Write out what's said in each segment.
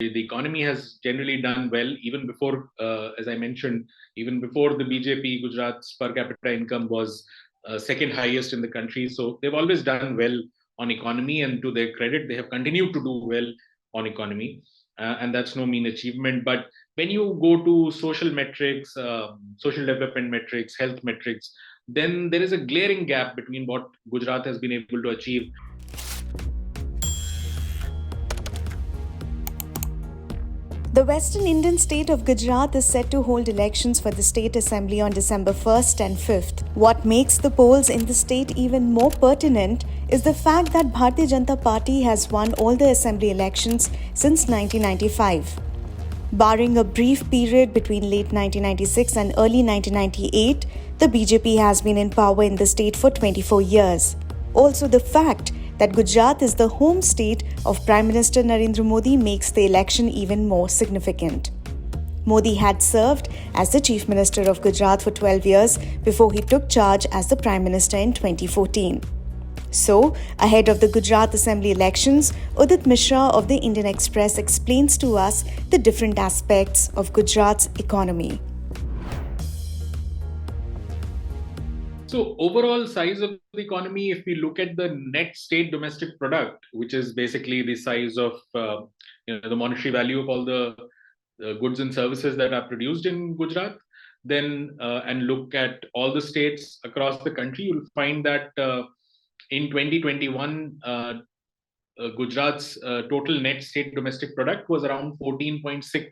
The economy has generally done well even before, as I mentioned, even before the BJP, Gujarat's per capita income was second highest in the country. So they've always done well on economy, and to their credit, they have continued to do well on economy. And that's no mean achievement. But when you go to social metrics, social development metrics, health metrics, then there is a glaring gap between what Gujarat has been able to achieve. The Western Indian state of Gujarat is set to hold elections for the state assembly on December 1st and 5th. What makes the polls in the state even more pertinent is the fact that Bharatiya Janata Party has won all the assembly elections since 1995. Barring a brief period between late 1996 and early 1998, the BJP has been in power in the state for 24 years. Also, the fact that Gujarat is the home state of Prime Minister Narendra Modi makes the election even more significant. Modi had served as the Chief Minister of Gujarat for 12 years before he took charge as the Prime Minister in 2014. So, ahead of the Gujarat Assembly elections, Udit Misra of the Indian Express explains to us the different aspects of Gujarat's economy. So overall size of the economy, if we look at the net state domestic product, which is basically the size of the monetary value of all the goods and services that are produced in Gujarat, then and look at all the states across the country, you'll find that in 2021, Gujarat's total net state domestic product was around 14.6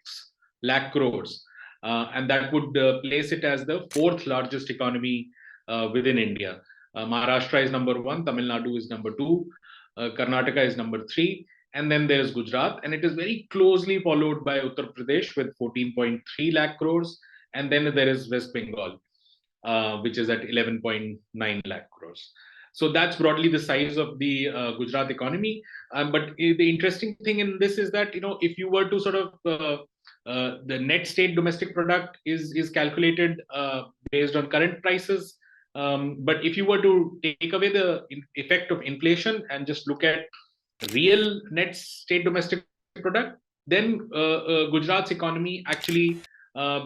lakh crores. And that would place it as the fourth largest economy within India. Maharashtra is number one, Tamil Nadu is number two, Karnataka is number three, and then there's Gujarat, and it is very closely followed by Uttar Pradesh with 14.3 lakh crores, and then there is West Bengal, which is at 11.9 lakh crores. So that's broadly the size of the Gujarat economy. But the interesting thing in this is that, if you were to sort of the net state domestic product is calculated based on current prices. But if you were to take away the effect of inflation and just look at real net state domestic product, then Gujarat's economy actually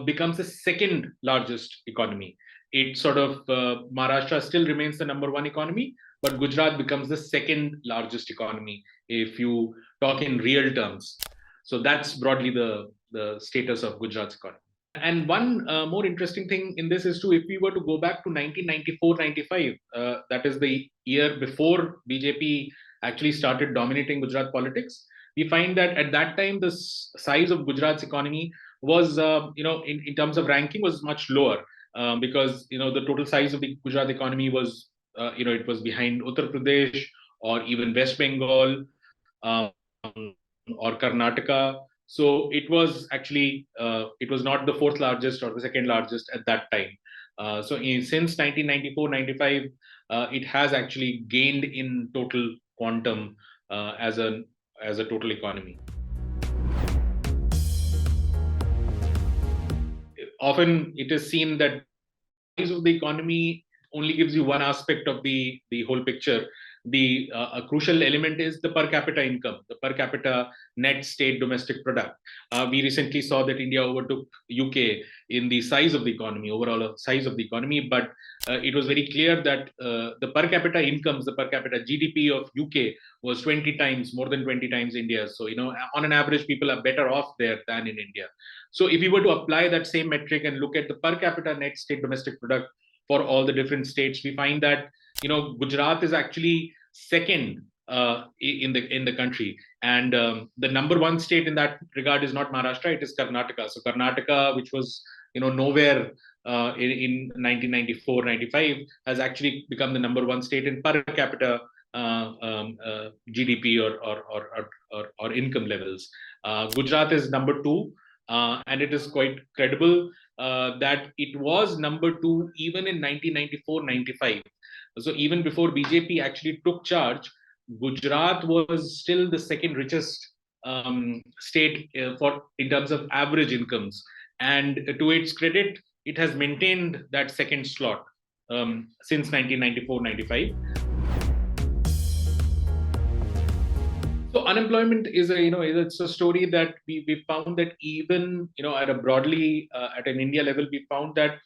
becomes the second largest economy. It sort of Maharashtra still remains the number one economy, but Gujarat becomes the second largest economy if you talk in real terms. So that's broadly the status of Gujarat's economy. And one more interesting thing in this is if we were to go back to 1994-95, that is the year before BJP actually started dominating Gujarat politics, we find that at that time, the size of Gujarat's economy was, in terms of ranking, was much lower because, the total size of the Gujarat economy was, it was behind Uttar Pradesh or even West Bengal or Karnataka. So it was actually, it was not the fourth largest or the second largest at that time. Since 1994-95, it has actually gained in total quantum as a total economy. Often it is seen that the size of the economy only gives you one aspect of the whole picture. A crucial element is the per capita income, the per capita net state domestic product. We recently saw that India overtook UK in the size of the economy, overall size of the economy, but it was very clear that the per capita incomes, the per capita GDP of UK was more than 20 times India's. So, on an average, people are better off there than in India. So if we were to apply that same metric and look at the per capita net state domestic product for all the different states, we find that Gujarat is actually second in the country, and the number one state in that regard is not Maharashtra, it is Karnataka. So Karnataka, which was nowhere in 1994-95, has actually become the number one state in per capita GDP or income levels. Gujarat is number two, and it is quite credible that it was number two even in 1994-95. So even before BJP actually took charge, Gujarat was still the second richest state in terms of average incomes. And to its credit, it has maintained that second slot since 1994-95. So unemployment is it's a story that we found that even at a broadly at an India level, we found that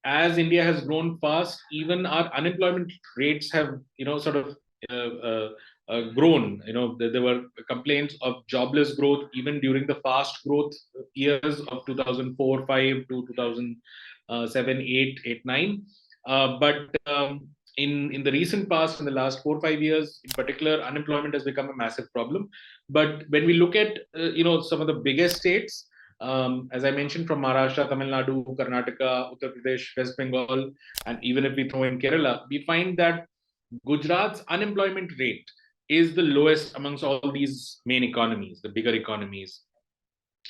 as India has grown fast, even our unemployment rates have sort of uh, uh, grown. There were complaints of jobless growth even during the fast growth years of 2004, 5 to 2007, 8, 8, 9. But in the recent past, in the last 4 5 years in particular, unemployment has become a massive problem. But when we look at some of the biggest states, as I mentioned, from Maharashtra, Tamil Nadu, Karnataka, Uttar Pradesh, West Bengal, and even if we throw in Kerala, we find that Gujarat's unemployment rate is the lowest amongst all these main economies, the bigger economies.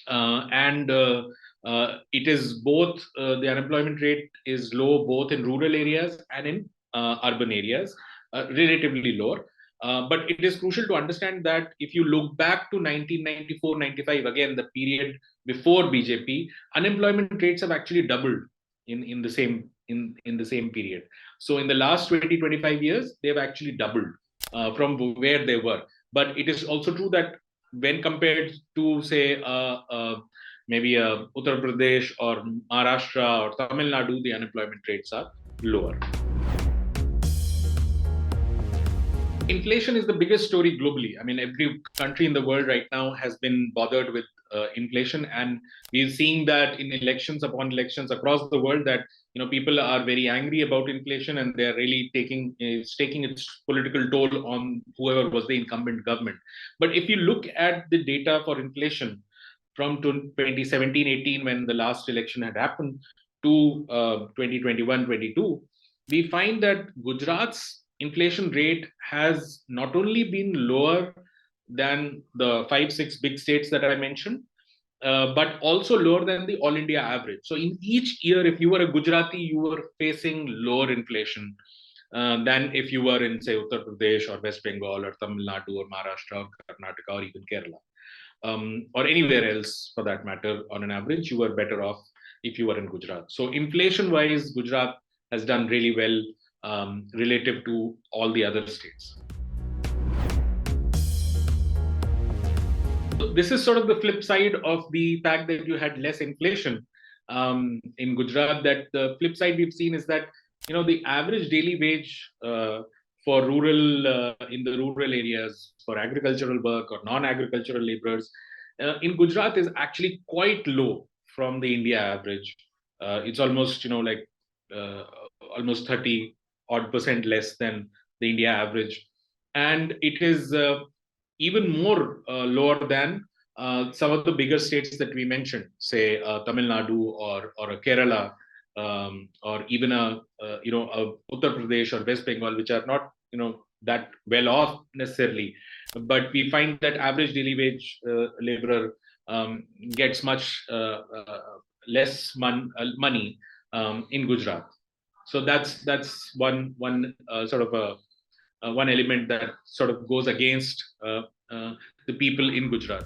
And it is both, the unemployment rate is low both in rural areas and in urban areas, relatively lower. But it is crucial to understand that if you look back to 1994-95, again, the period before BJP, unemployment rates have actually doubled in the same period. So in the last 20-25 years, they've actually doubled from where they were. But it is also true that when compared to, say, maybe Uttar Pradesh or Maharashtra or Tamil Nadu, the unemployment rates are lower. Inflation is the biggest story globally. I mean, every country in the world right now has been bothered with inflation, and we're seeing that in elections upon elections across the world that people are very angry about inflation, and they're really taking its political toll on whoever was the incumbent government. But if you look at the data for inflation from 2017-18, when the last election had happened, to 2021-22, we find that Gujarat's inflation rate has not only been lower than the 5 6 big states that I mentioned, but also lower than the all India average. So in each year, if you were a Gujarati, you were facing lower inflation than if you were in, say, Uttar Pradesh or West Bengal or Tamil Nadu or Maharashtra or Karnataka or even Kerala, or anywhere else for that matter. On an average, you were better off if you were in Gujarat. So inflation wise, Gujarat has done really well relative to all the other states. So this is sort of the flip side of the fact that you had less inflation in Gujarat. That the flip side we've seen is that the average daily wage for rural in the rural areas for agricultural work or non-agricultural laborers in Gujarat is actually quite low from the India average. It's almost like almost 30 odd percent less than the India average, and it is even more lower than some of the bigger states that we mentioned, say Tamil Nadu or a Kerala, or even a Uttar Pradesh or West Bengal, which are not that well off necessarily, but we find that average daily wage laborer gets much less money in Gujarat. So that's one sort of a one element that sort of goes against the people in Gujarat.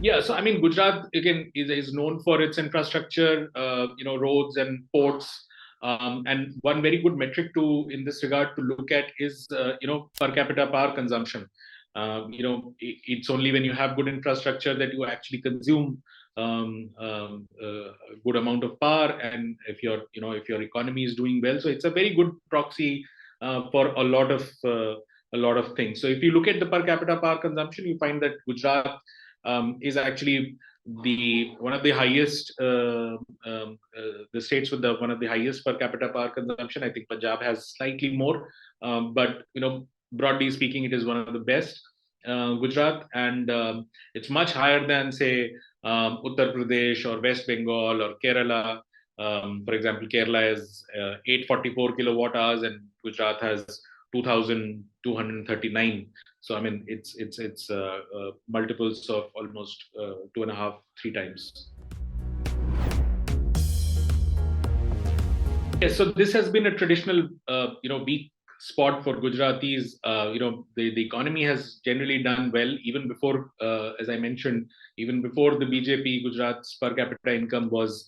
Yeah, so I mean, Gujarat again is known for its infrastructure, roads and ports. And one very good metric to in this regard to look at is per capita power consumption. It's only when you have good infrastructure that you actually consume a good amount of power, and if your economy is doing well, so it's a very good proxy for a lot of things. So if you look at the per capita power consumption, you find that Gujarat is actually one of the highest the states with one of the highest per capita power consumption. I think Punjab has slightly more, but broadly speaking, it is one of the best. Gujarat, and it's much higher than, say, Uttar Pradesh or West Bengal or Kerala. For example, Kerala is 844 kilowatt hours, and Gujarat has 2,239. So I mean, it's multiples of almost 2.5, 3 times. Yeah, so this has been a traditional, weak spot for Gujaratis. The economy has generally done well even before, as I mentioned, even before the BJP. Gujarat's per capita income was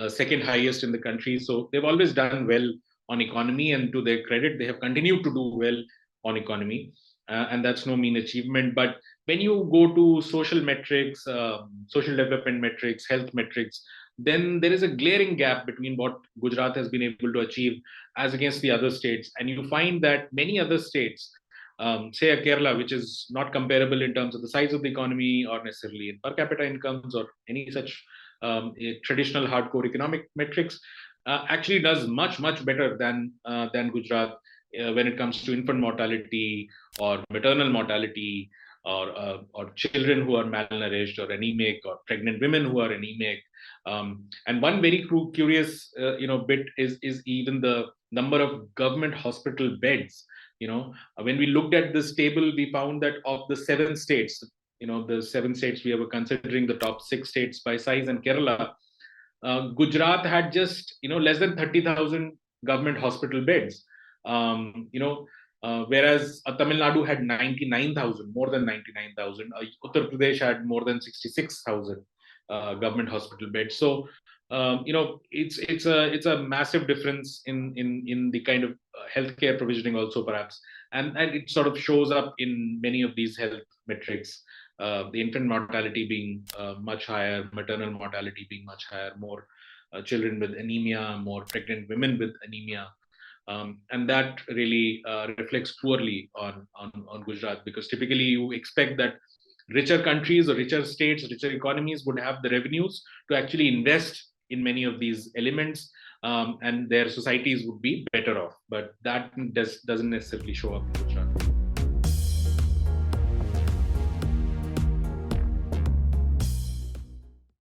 second highest in the country. So they've always done well on economy, and to their credit, they have continued to do well on economy, and that's no mean achievement. But when you go to social metrics, social development metrics, health metrics, then there is a glaring gap between what Gujarat has been able to achieve as against the other states. And you find that many other states, say a Kerala, which is not comparable in terms of the size of the economy or necessarily in per capita incomes or any such traditional hardcore economic metrics, actually does much better than Gujarat when it comes to infant mortality or maternal mortality, or children who are malnourished or anemic, or pregnant women who are anemic. And one very curious bit is even the number of government hospital beds. When we looked at this table, we found that of the 7 states, the 7 states we were considering the top 6 states by size, and Kerala, Gujarat had just less than 30,000 government hospital beds. Whereas Tamil Nadu had 99,000, more than 99,000. Uttar Pradesh had more than 66,000 government hospital beds. So it's a massive difference in the kind of healthcare provisioning also, perhaps, and it sort of shows up in many of these health metrics. The infant mortality being much higher, maternal mortality being much higher, more children with anemia, more pregnant women with anemia. And that really reflects poorly on Gujarat, because typically you expect that richer countries or richer states, richer economies would have the revenues to actually invest in many of these elements, and their societies would be better off. But that doesn't necessarily show up in Gujarat.